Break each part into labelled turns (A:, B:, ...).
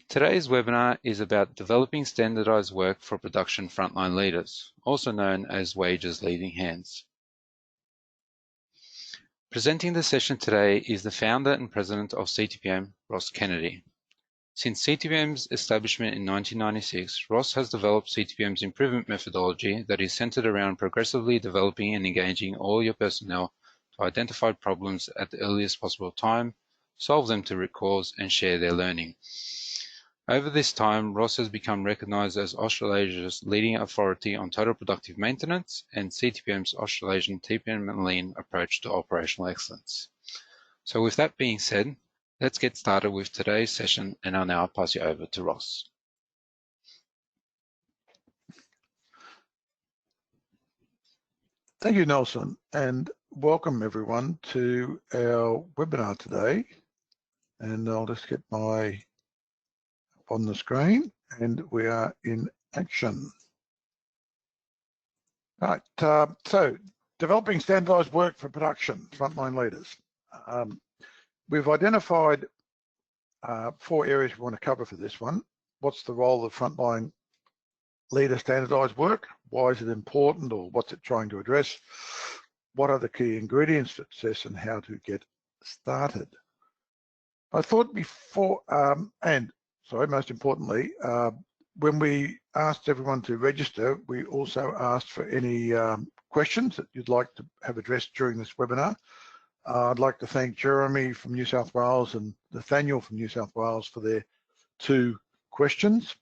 A: Today's webinar is about developing standardized work for production frontline leaders, also known as Wages Leading Hands. Presenting the session today is the founder and president of CTPM, Ross Kennedy. Since CTPM's establishment in 1996, Ross has developed CTPM's improvement methodology that is centered around progressively developing and engaging all your personnel to identify problems at the earliest possible time, solve them to root cause, and share their learning. Over this time, Ross has become recognized as Australasia's leading authority on total productive maintenance and CTPM's Australasian TPM and Lean approach to operational excellence. So with that being said, let's get started with today's session, and I'll now pass you over to Ross.
B: Thank you, Nelson, and welcome everyone to our webinar today. And I'll just get my on the screen, and we are in action. Right, so developing standardized work for production frontline leaders. We've identified 4 areas we want to cover for this one. What's the role of frontline leader standardized work? Why is it important, or what's it trying to address? What are the key ingredients for success, and how to get started? I thought before, most importantly, when we asked everyone to register, we also asked for any questions that you'd like to have addressed during this webinar. I'd like to thank Jeremy from New South Wales and Nathaniel from New South Wales for their 2 questions.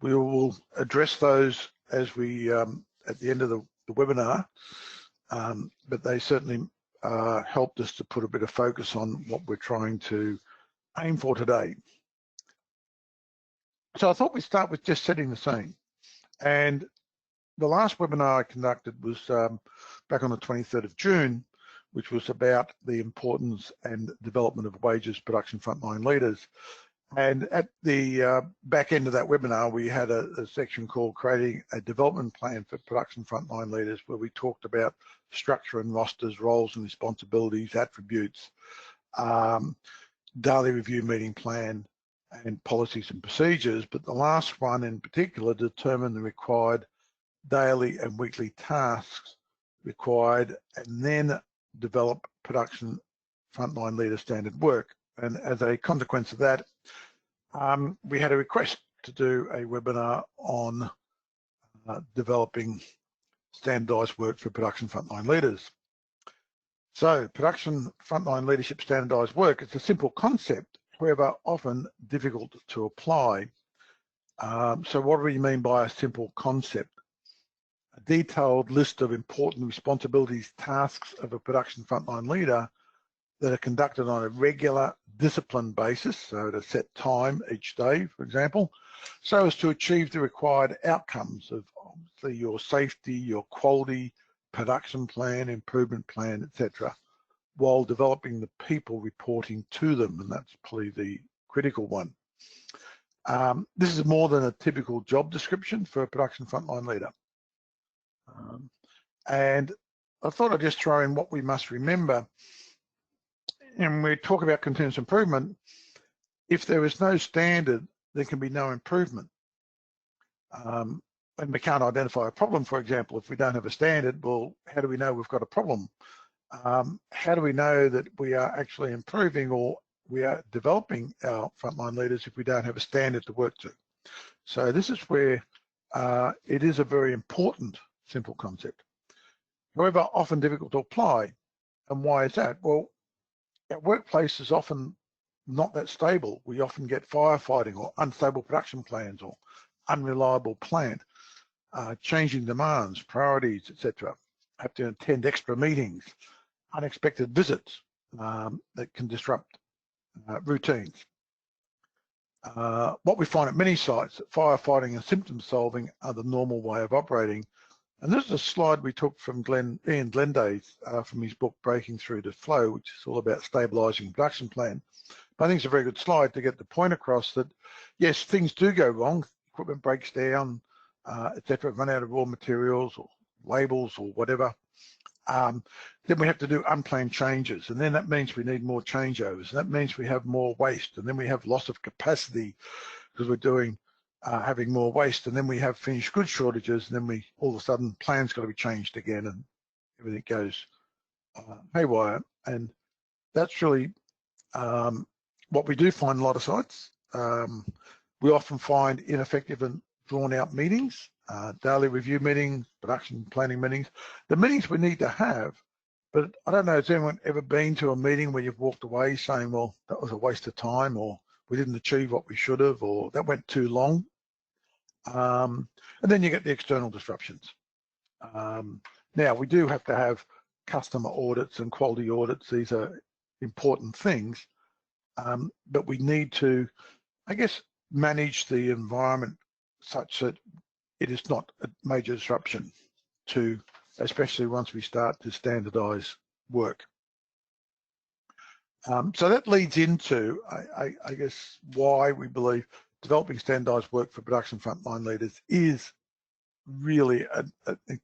B: We will address those as we at the end of the webinar, but they certainly helped us to put a bit of focus on what we're trying to aim for today. So I thought we'd start with just setting the scene. And the last webinar I conducted was back on the 23rd of June, which was about the importance and development of wages production frontline leaders. And at the back end of that webinar, we had a section called Creating a Development Plan for Production Frontline Leaders, where we talked about structure and rosters, roles and responsibilities, attributes, daily review meeting plan, and policies and procedures. But the last one in particular determined the required daily and weekly tasks required, and then develop production frontline leader standard work. And as a consequence of that, we had a request to do a webinar on developing standardized work for production frontline leaders. So production frontline leadership standardized work, it's a simple concept, however often difficult to apply. So what do we mean by a simple concept? A detailed list of important responsibilities, tasks of a production frontline leader that are conducted on a regular, disciplined basis, so at a set time each day, for example, so as to achieve the required outcomes of obviously your safety, your quality, production plan, improvement plan, etc., while developing the people reporting to them, and that's probably the critical one. This is more than a typical job description for a production frontline leader. And I thought I'd just throw in what we must remember. And we talk about continuous improvement. If there is no standard, there can be no improvement. And we can't identify a problem, for example, if we don't have a standard. Well, how do we know we've got a problem? How do we know that we are actually improving or we are developing our frontline leaders if we don't have a standard to work to? So this is where it is a very important simple concept. However, often difficult to apply. And why is that? Well, our workplace is often not that stable. We often get firefighting or unstable production plans or unreliable plant, changing demands, priorities, etc. Have to attend extra meetings, unexpected visits that can disrupt routines. What we find at many sites, that firefighting and symptom solving are the normal way of operating. And this is a slide we took from Ian Glendays from his book, Breaking Through to Flow, which is all about stabilising production plan. But I think it's a very good slide to get the point across that, yes, things do go wrong, equipment breaks down, etc., run out of raw materials or labels or whatever. Then we have to do unplanned changes, and then that means we need more changeovers. That means we have more waste, and then we have loss of capacity because we're doing having more waste, and then we have finished goods shortages, and then we all of a sudden plans got to be changed again, and everything goes haywire. And that's really what we do find in a lot of sites. We often find ineffective and drawn out meetings, daily review meetings, production planning meetings, the meetings we need to have. But I don't know, has anyone ever been to a meeting where you've walked away saying, well, that was a waste of time, or we didn't achieve what we should have, or that went too long? And then you get the external disruptions. Now, we do have to have customer audits and quality audits. These are important things, but we need to, I guess, manage the environment such that it is not a major disruption to, especially once we start to standardize work. So that leads into, I guess, why we believe developing standardized work for production frontline leaders is really a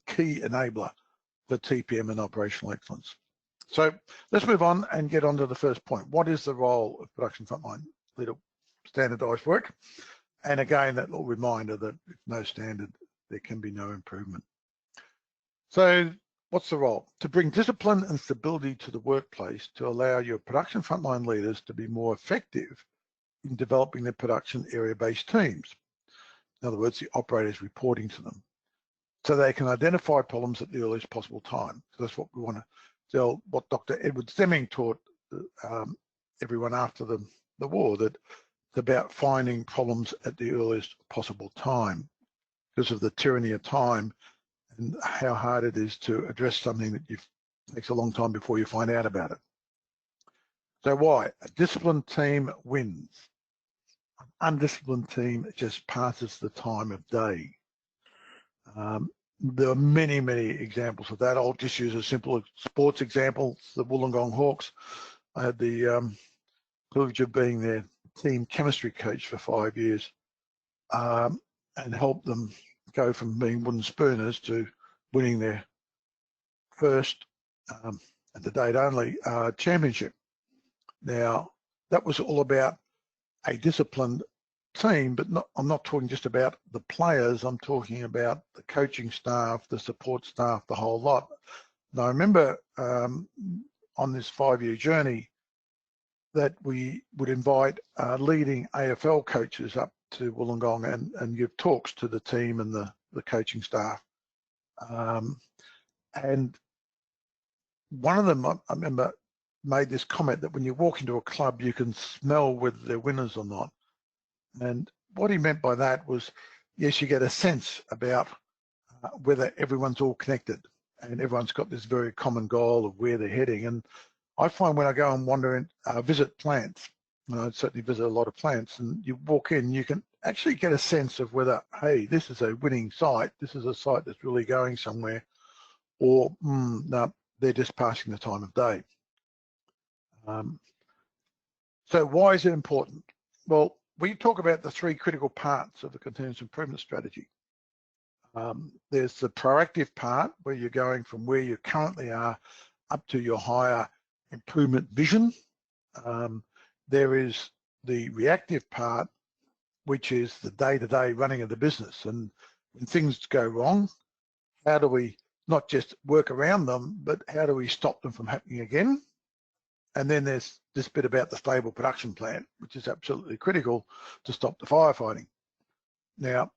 B: key enabler for TPM and operational excellence. So let's move on and get on to the first point. What is the role of production frontline leader standardized work? And again, that little reminder that if no standard, there can be no improvement. So what's the role? To bring discipline and stability to the workplace to allow your production frontline leaders to be more effective in developing their production area-based teams. In other words, the operators reporting to them, so they can identify problems at the earliest possible time. So that's what we want to tell, what Dr. Edward Deming taught everyone after the war, that it's about finding problems at the earliest possible time because of the tyranny of time and how hard it is to address something that takes a long time before you find out about it. So why? A disciplined team wins. An undisciplined team just passes the time of day. There are many, many examples of that. I'll just use a simple sports example, the Wollongong Hawks. I had the privilege of being their team chemistry coach for 5 years and helped them go from being wooden spooners to winning their first, at the date only, championship. Now, that was all about a disciplined team, but I'm not talking just about the players, I'm talking about the coaching staff, the support staff, the whole lot. And I remember on this 5-year journey that we would invite leading AFL coaches up to Wollongong and give talks to the team and the coaching staff. And one of them, I remember, made this comment that when you walk into a club, you can smell whether they're winners or not. And what he meant by that was, yes, you get a sense about whether everyone's all connected and everyone's got this very common goal of where they're heading. And I find when I go and wander and visit plants, and I certainly visit a lot of plants, and you walk in, you can actually get a sense of whether, hey, this is a winning site, this is a site that's really going somewhere, or no, they're just passing the time of day. So why is it important? Well, we talk about the 3 critical parts of the continuous improvement strategy. There's the proactive part where you're going from where you currently are up to your higher improvement vision. There is the reactive part, which is the day-to-day running of the business. And when things go wrong, how do we not just work around them, but how do we stop them from happening again? And then there's this bit about the stable production plan, which is absolutely critical to stop the firefighting. Now,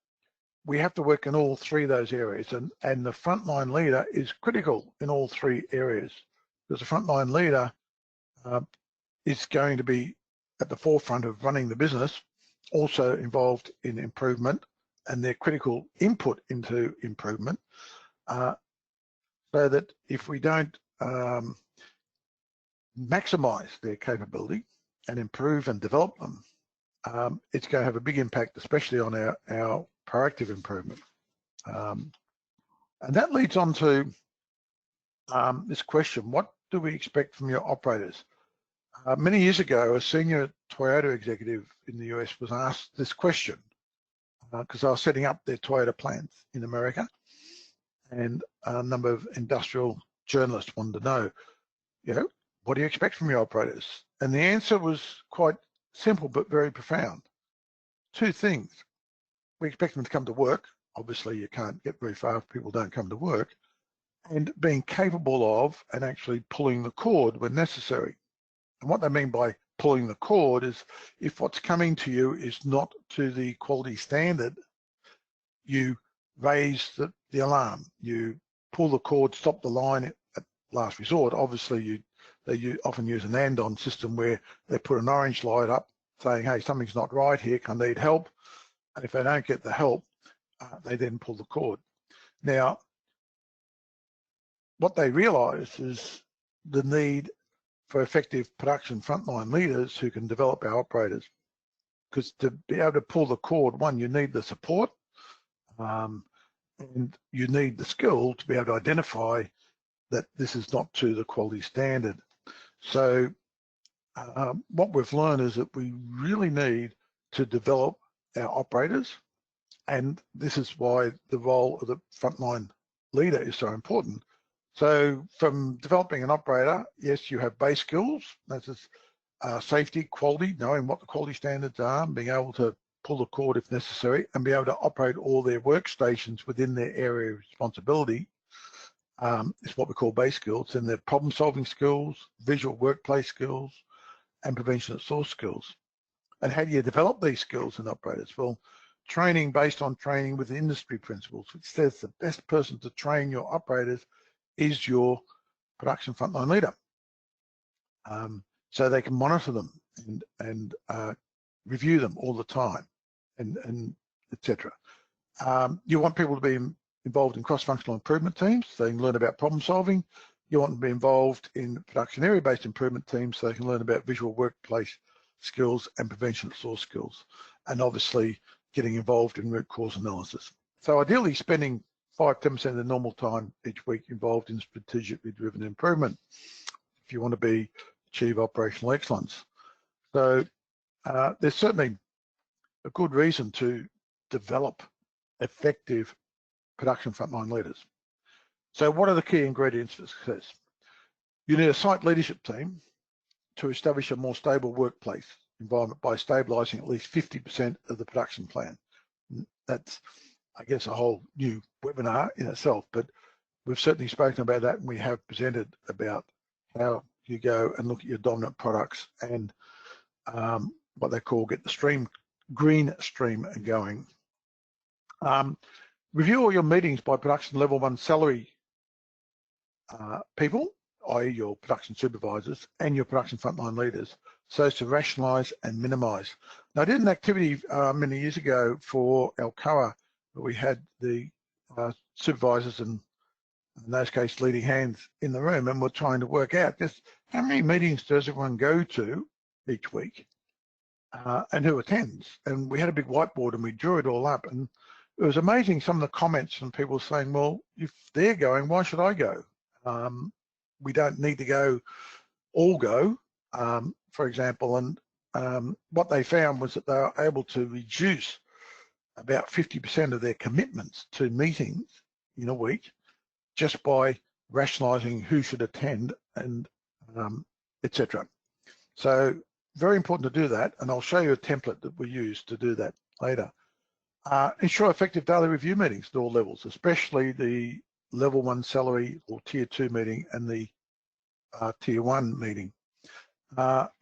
B: we have to work in all 3 of those areas, and the frontline leader is critical in all 3 areas, because the frontline leader is going to be at the forefront of running the business, also involved in improvement and their critical input into improvement, so that if we don't maximize their capability and improve and develop them, it's going to have a big impact, especially on our proactive improvement. And that leads on to this question: what do we expect from your operators? Many years ago, a senior Toyota executive in the US was asked this question because they were setting up their Toyota plants in America and a number of industrial journalist wanted to know, what do you expect from your operators? And the answer was quite simple but very profound. Two things. We expect them to come to work. Obviously, you can't get very far if people don't come to work. And being capable of and actually pulling the cord when necessary. And what they mean by pulling the cord is if what's coming to you is not to the quality standard, you raise the alarm. You pull the cord, stop the line at last resort. Obviously, they often use an and-on system where they put an orange light up saying, hey, something's not right here, I need help. And if they don't get the help, they then pull the cord. Now, what they realize is the need for effective production frontline leaders who can develop our operators. Because to be able to pull the cord, one, you need the support, and you need the skill to be able to identify that this is not to the quality standard. So what we've learned is that we really need to develop our operators, and this is why the role of the frontline leader is so important. So from developing an operator, yes, you have base skills, that's safety, quality, knowing what the quality standards are, being able to pull the cord if necessary, and be able to operate all their workstations within their area of responsibility. Is what we call base skills, and their problem-solving skills, visual workplace skills, and prevention at source skills. And how do you develop these skills in operators? Well, training based on training with industry principles, which says the best person to train your operators is your production frontline leader. So they can monitor them and review them all the time, and etc. You want people to be involved in cross-functional improvement teams so they can learn about problem solving. You want to be involved in production area-based improvement teams so they can learn about visual workplace skills and prevention at source skills, and obviously getting involved in root cause analysis. So ideally spending 5-10% of the normal time each week involved in strategically driven improvement if you want to achieve operational excellence. So there's certainly a good reason to develop effective production frontline leaders. So what are the key ingredients for success? You need a site leadership team to establish a more stable workplace environment by stabilising at least 50% of the production plan. That's, I guess, a whole new webinar in itself, but we've certainly spoken about that, and we have presented about how you go and look at your dominant products and what they call get the green stream going. Review all your meetings by production level 1 salary people, i.e. your production supervisors and your production frontline leaders, so as to rationalise and minimise. Now, I did an activity many years ago for Alcoa, where we had the supervisors and, in those cases, leading hands in the room, and we're trying to work out just how many meetings does everyone go to each week and who attends. And we had a big whiteboard and we drew it all up, and it was amazing some of the comments from people saying, well, if they're going, why should I go? We don't need to all go, for example. And what they found was that they were able to reduce about 50% of their commitments to meetings in a week just by rationalising who should attend and etc. So very important to do that, and I'll show you a template that we use to do that later. Ensure effective daily review meetings at all levels, especially the level 1 salary or tier 2 meeting and the tier 1 meeting.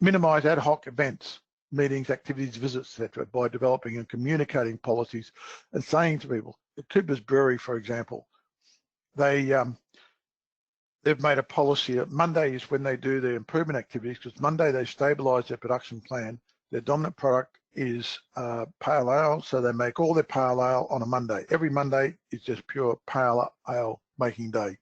B: Minimise ad hoc events, meetings, activities, visits, etc., by developing and communicating policies and saying to people. At Cooper's Brewery, for example, they've made a policy that Monday is when they do their improvement activities, because Monday they stabilise their production plan. Their dominant product is pale ale, so they make all their pale ale on a Monday. Every Monday is just pure pale ale making day.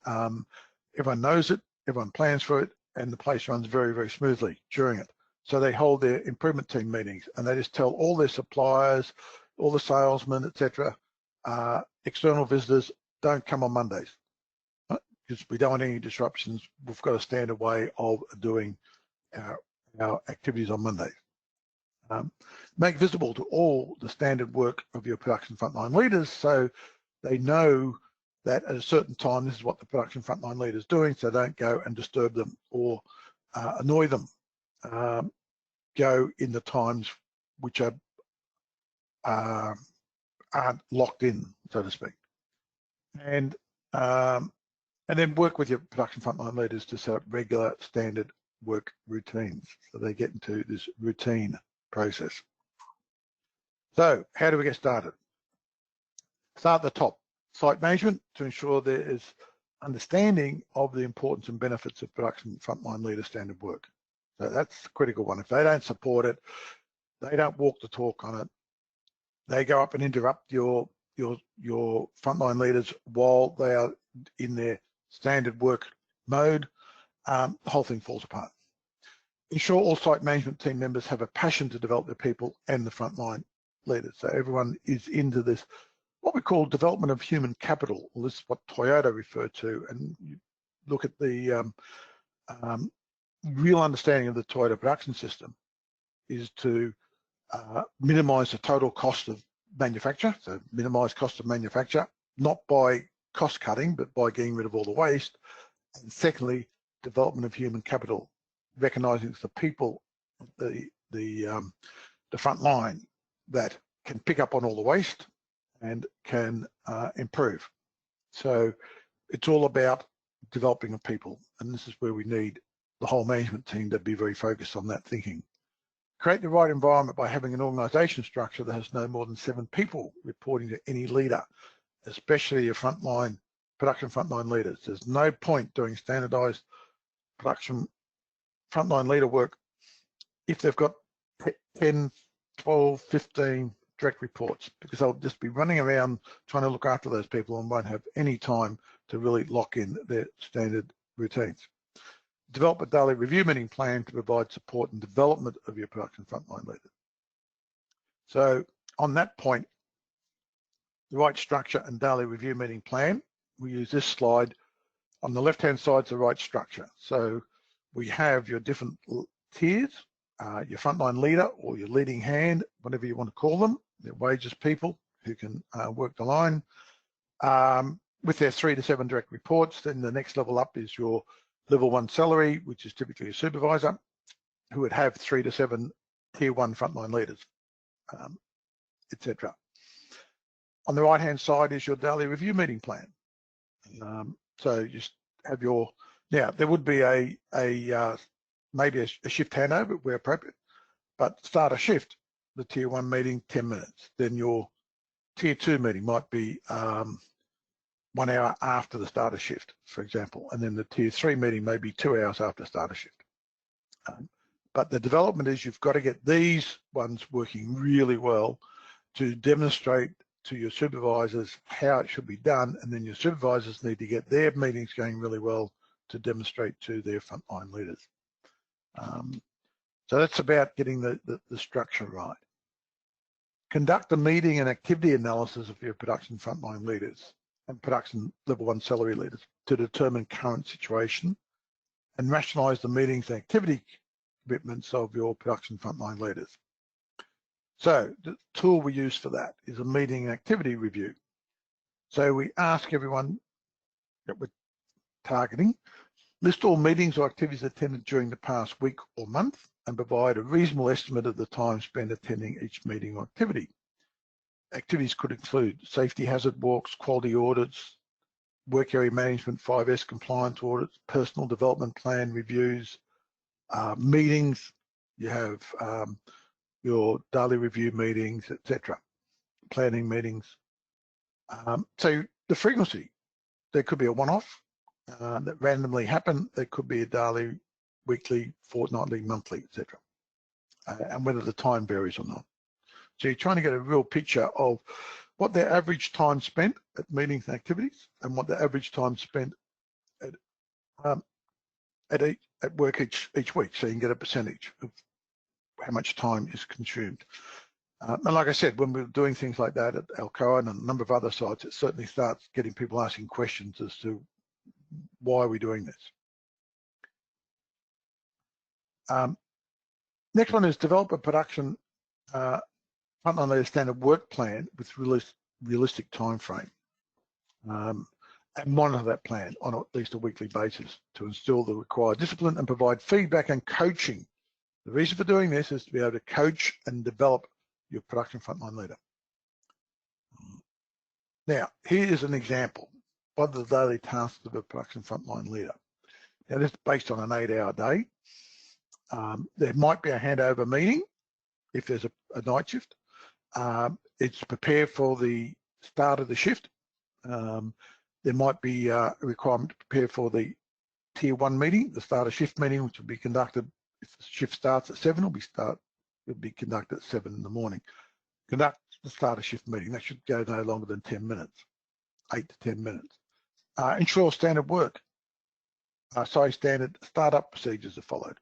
B: Everyone knows it, everyone plans for it, and the place runs very, very smoothly during it. So they hold their improvement team meetings, and they just tell all their suppliers, all the salesmen, etc., external visitors, don't come on Mondays, because we don't want any disruptions. We've got a standard way of doing our activities on Mondays. Make visible to all the standard work of your production frontline leaders so they know that at a certain time, this is what the production frontline leader is doing, so don't go and disturb them or annoy them. Go in the times which are aren't locked in, so to speak. And then work with your production frontline leaders to set up regular standard work routines, so they get into this routine process. So how do we get started? Start at the top. Site management, to ensure there is understanding of the importance and benefits of production frontline leader standard work. So that's the critical one. If they don't support it, they don't walk the talk on it, they go up and interrupt your frontline leaders while they are in their standard work mode, the whole thing falls apart. Ensure all site management team members have a passion to develop their people and the frontline leaders. So everyone is into this, what we call development of human capital. Well, this is what Toyota referred to, and you look at the real understanding of the Toyota production system is to minimize the total cost of manufacture, so minimize cost of manufacture, not by cost cutting, but by getting rid of all the waste. And secondly, development of human capital, recognizing it's the people, the front line that can pick up on all the waste and can improve. So it's all about developing of people, and this is where we need the whole management team to be very focused on that thinking. Create the right environment by having an organisation structure that has no more than 7 people reporting to any leader, especially your production frontline leaders. There's no point doing standardised production frontline leader work if they've got 10, 12, 15 direct reports, because they'll just be running around trying to look after those people and won't have any time to really lock in their standard routines. Develop a daily review meeting plan to provide support and development of your production frontline leaders. So on that point, the right structure and daily review meeting plan, we use this slide. On the left-hand side is the right structure. So we have your different tiers, your frontline leader or your leading hand, whatever you want to call them, their wages people who can work the line, with their 3 to 7 direct reports. Then the next level up is your level 1 salary, which is typically a supervisor, who would have 3 to 7 tier 1 frontline leaders, etc. On the right-hand side is your daily review meeting plan. So you just have your, now there would be maybe a shift handover where appropriate, but start a shift, the tier 1 meeting, 10 minutes. Then your tier 2 meeting might be 1 hour after the start of shift, for example, and then the tier 3 meeting may be 2 hours after start of shift. But the development is you've got to get these ones working really well to demonstrate to your supervisors how it should be done, and then your supervisors need to get their meetings going really well to demonstrate to their frontline leaders. So that's about getting the structure right. Conduct a meeting and activity analysis of your production frontline leaders and production level 1 salary leaders to determine current situation and rationalise the meetings and activity commitments of your production frontline leaders. So the tool we use for that is a meeting and activity review. So we ask everyone that we're targeting, list all meetings or activities attended during the past week or month and provide a reasonable estimate of the time spent attending each meeting or activity. Activities could include safety hazard walks, quality audits, work area management, 5S compliance audits, personal development plan reviews, meetings. You have your daily review meetings, etc., planning meetings. So the frequency, there could be a one-off that randomly happen. There could be a daily, weekly, fortnightly, monthly, etc., and whether the time varies or not. So you're trying to get a real picture of what their average time spent at meetings and activities and what the average time spent at work each week, so you can get a percentage of how much time is consumed. And like I said, when we're doing things like that at Alcoa and a number of other sites, it certainly starts getting people asking questions as to why are we doing this. Next one is develop a production frontline leader standard work plan with realistic time frame. and monitor that plan on at least a weekly basis to instill the required discipline and provide feedback and coaching. The reason for doing this is to be able to coach and develop your production frontline leader. Now, here's an example of the daily tasks of a production frontline leader. Now, this is based on an 8-hour day. There might be a handover meeting if there's a night shift. It's prepare for the start of the shift. There might be a requirement to prepare for the tier 1 meeting, the start of shift meeting, which will be conducted if the shift starts at 7. It'll be conducted at 7 in the morning. Conduct the start of shift meeting. That should go no longer than 10 minutes, 8 to 10 minutes. Ensure standard work. Standard startup procedures are followed,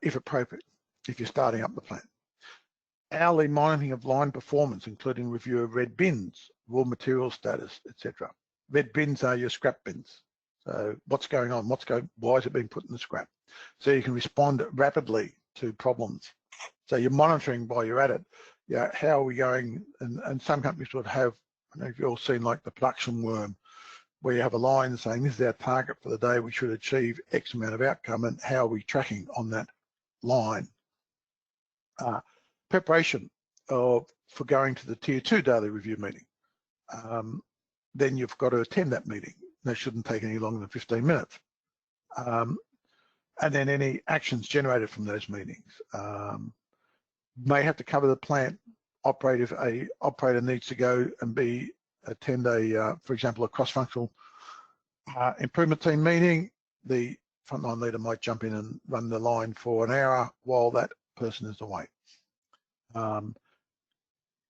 B: if appropriate, if you're starting up the plant. Hourly monitoring of line performance, including review of red bins, raw material status, etc. Red bins are your scrap bins. So what's going on? Why is it being put in the scrap? So you can respond rapidly to problems. So you're monitoring while you're at it. Yeah, how are we going? And some companies would have, I don't know if you've all seen like the production worm, where you have a line saying this is our target for the day, we should achieve X amount of outcome, and how are we tracking on that line? Preparation for going to the tier 2 daily review meeting. Then you've got to attend that meeting. That shouldn't take any longer than 15 minutes. And then any actions generated from those meetings. May have to cover the plant operator if a operator needs to go and attend for example, a cross-functional improvement team meeting. The frontline leader might jump in and run the line for an hour while that person is away.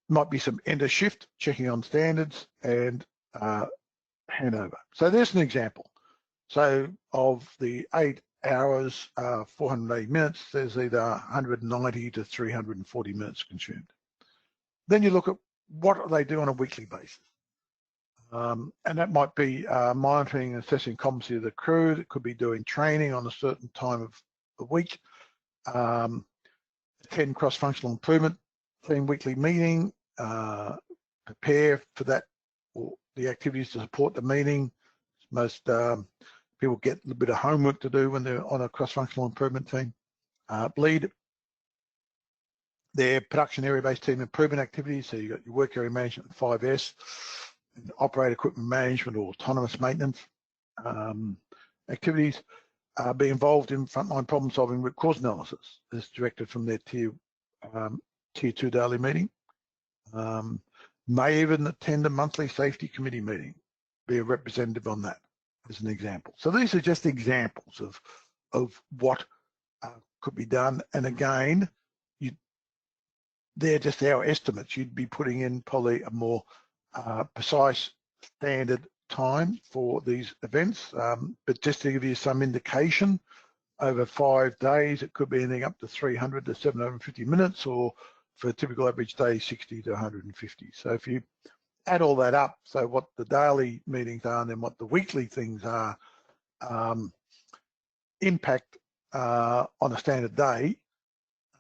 B: Might be some end of shift, checking on standards, and handover. So there's an example. So of the 8 hours, 480 minutes, there's either 190 to 340 minutes consumed. Then you look at what they do on a weekly basis. And that might be monitoring and assessing competency of the crew. It could be doing training on a certain time of the week. Attend cross-functional improvement team weekly meeting. Prepare for that, or the activities to support the meeting. Most people get a little bit of homework to do when they're on a cross-functional improvement team. Lead their production area-based team improvement activities. So you've got your work area management, 5S, and operate equipment management or autonomous maintenance activities. Be involved in frontline problem solving root cause analysis as directed from their tier 2 daily meeting. May even attend a monthly safety committee meeting, be a representative on that as an example. So these are just examples of what could be done. And again, they're just our estimates. You'd be putting in probably a more precise standard time for these events. But just to give you some indication, over 5 days, it could be anything up to 300 to 750 minutes, or for a typical average day, 60 to 150. So if you add all that up, so what the daily meetings are and then what the weekly things are, impact on a standard day,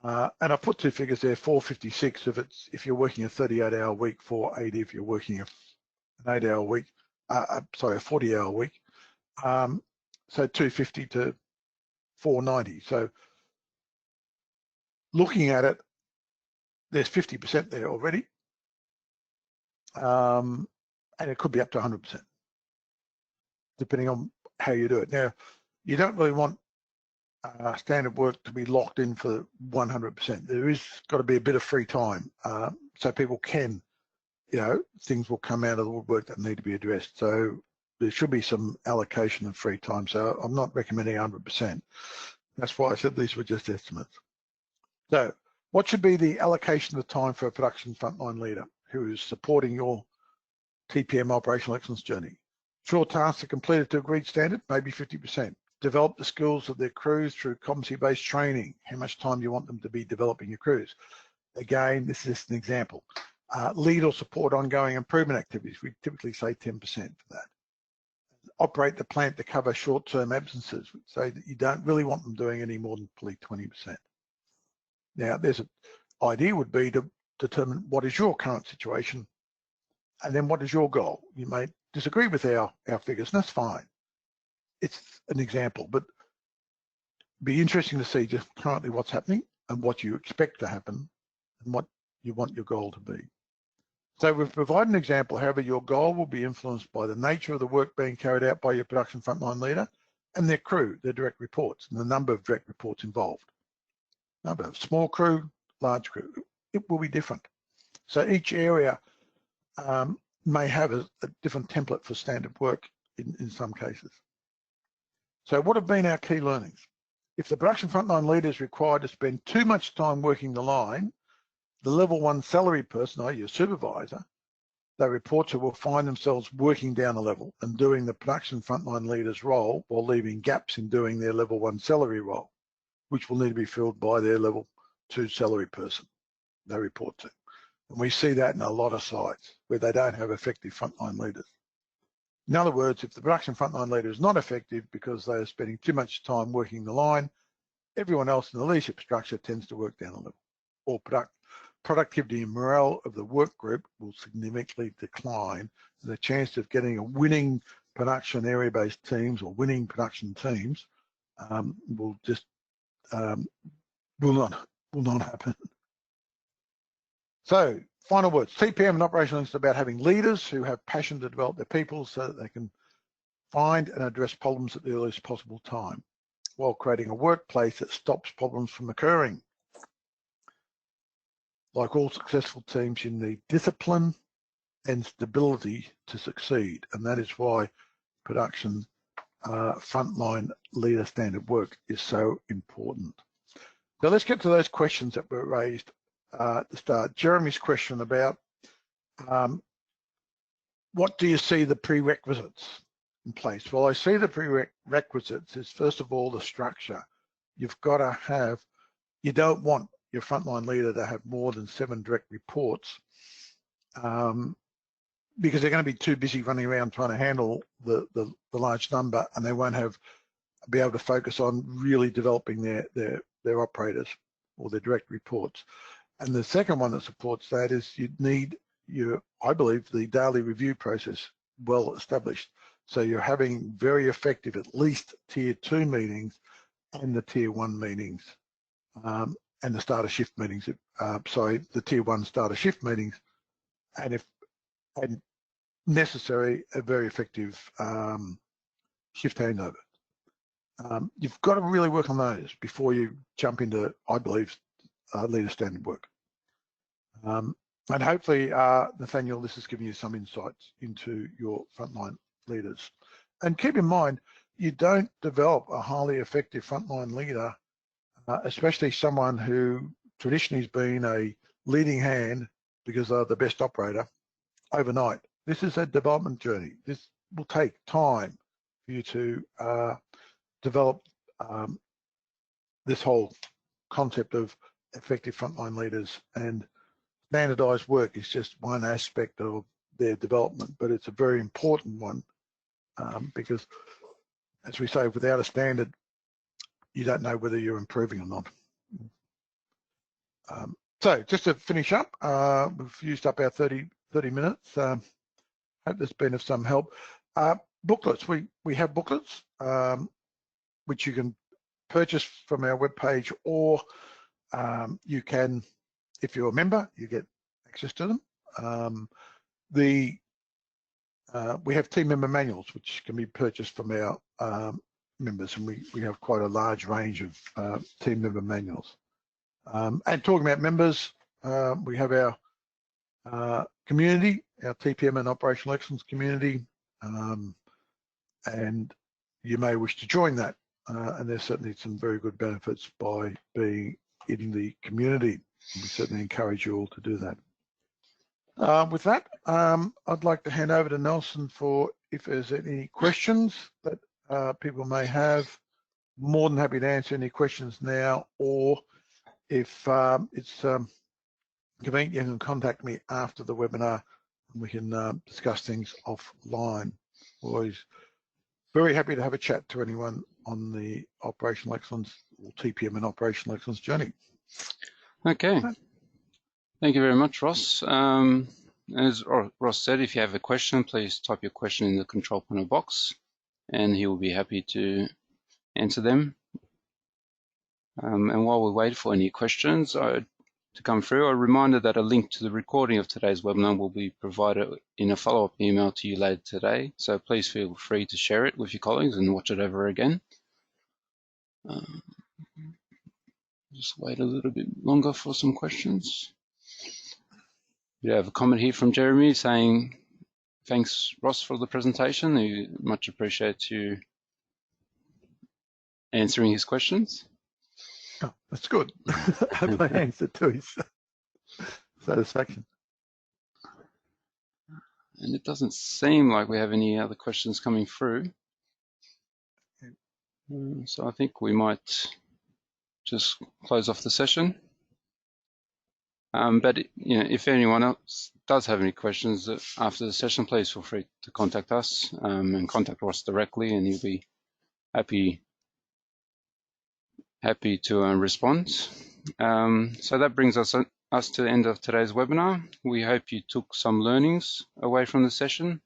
B: and I put 2 figures there, 456 if you're working a 38-hour week, 480 if you're working an 8-hour week, a 40-hour week. So 250 to 490. So looking at it, there's 50% there already, and it could be up to 100%, depending on how you do it. Now, you don't really want standard work to be locked in for 100%. There is got to be a bit of free time, so people can, things will come out of the woodwork that need to be addressed. So there should be some allocation of free time. So I'm not recommending 100%. That's why I said these were just estimates. So what should be the allocation of time for a production frontline leader who is supporting your TPM operational excellence journey? Short tasks are completed to agreed standard, maybe 50%. Develop the skills of their crews through competency-based training. How much time do you want them to be developing your crews? Again, this is just an example. Lead or support ongoing improvement activities. We typically say 10% for that. Operate the plant to cover short-term absences. We say that you don't really want them doing any more than probably 20%. Now, there's an idea would be to determine what is your current situation, and then what is your goal. You may disagree with our figures, and that's fine. It's an example, but it'd be interesting to see just currently what's happening and what you expect to happen and what you want your goal to be. So we've provided an example. However, your goal will be influenced by the nature of the work being carried out by your production frontline leader and their crew, their direct reports, and the number of direct reports involved. Number of small crew, large crew, it will be different. So each area may have a different template for standard work in some cases. So what have been our key learnings? If the production frontline leader is required to spend too much time working the line, the level 1 salary person, i.e. your supervisor, they report to will find themselves working down a level and doing the production frontline leader's role while leaving gaps in doing their level 1 salary role, which will need to be filled by their level 2 salary person they report to. And we see that in a lot of sites where they don't have effective frontline leaders. In other words, if the production frontline leader is not effective because they are spending too much time working the line, everyone else in the leadership structure tends to work down a level, or productivity and morale of the work group will significantly decline, and the chance of getting a winning production area-based teams or winning production teams will just will not happen. So, final words. CPM and operational is about having leaders who have passion to develop their people so that they can find and address problems at the earliest possible time, while creating a workplace that stops problems from occurring. Like all successful teams, you need discipline and stability to succeed, and that is why production frontline leader standard work is so important. So let's get to those questions that were raised at the start. Jeremy's question about what do you see the prerequisites in place? Well, I see the prerequisites is, first of all, the structure. You've got to have, you don't want your frontline leader to have more than 7 direct reports because they're going to be too busy running around trying to handle the large number, and they won't be able to focus on really developing their operators or their direct reports. And the second one that supports that is you need I believe, the daily review process well established. So you're having very effective, at least tier 2 meetings and the tier 1 meetings and the starter shift meetings. The tier 1 starter shift meetings, and if necessary, a very effective shift handover. You've got to really work on those before you jump into, I believe, leader standard work. And hopefully, Nathaniel, this has given you some insights into your frontline leaders. And keep in mind, you don't develop a highly effective frontline leader, especially someone who traditionally has been a leading hand because they're the best operator, overnight. This is a development journey. This will take time for you to develop this whole concept of effective frontline leaders, and standardized work is just one aspect of their development, but it's a very important one because, as we say, without a standard, you don't know whether you're improving or not. So just to finish up, we've used up our 30 minutes. Hope that's been of some help. Booklets, we have booklets which you can purchase from our webpage, or you can, if you're a member, you get access to them. We have team member manuals which can be purchased from our members, and we have quite a large range of team member manuals. And talking about members, we have our community, our TPM and Operational Excellence community, and you may wish to join that. And there's certainly some very good benefits by being in the community. We certainly encourage you all to do that. With that, I'd like to hand over to Nelson for if there's any questions that people may have. More than happy to answer any questions now, or if it's convenient, you can contact me after the webinar and we can discuss things offline. Always very happy to have a chat to anyone on the operational excellence or TPM and operational excellence journey.
A: Okay. Thank you very much, Ross. As Ross said, if you have a question, please type your question in the control panel box and he will be happy to answer them. And while we wait for any questions to come through, a reminder that a link to the recording of today's webinar will be provided in a follow-up email to you later today. So please feel free to share it with your colleagues and watch it over again. Just wait a little bit longer for some questions. We have a comment here from Jeremy saying, thanks, Ross, for the presentation. We much appreciate you answering his questions.
B: Oh, that's good. I hope I answered to his satisfaction.
A: And it doesn't seem like we have any other questions coming through. So I think we might just close off the session. But if anyone else does have any questions after the session, please feel free to contact us and contact Ross directly, and he'll be happy to respond. So that brings us to the end of today's webinar. We hope you took some learnings away from the session.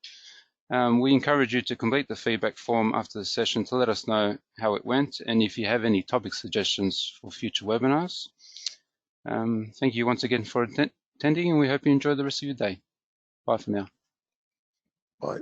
A: We encourage you to complete the feedback form after the session to let us know how it went, and if you have any topic suggestions for future webinars. Thank you once again for attending, and we hope you enjoy the rest of your day. Bye for now.
B: Bye.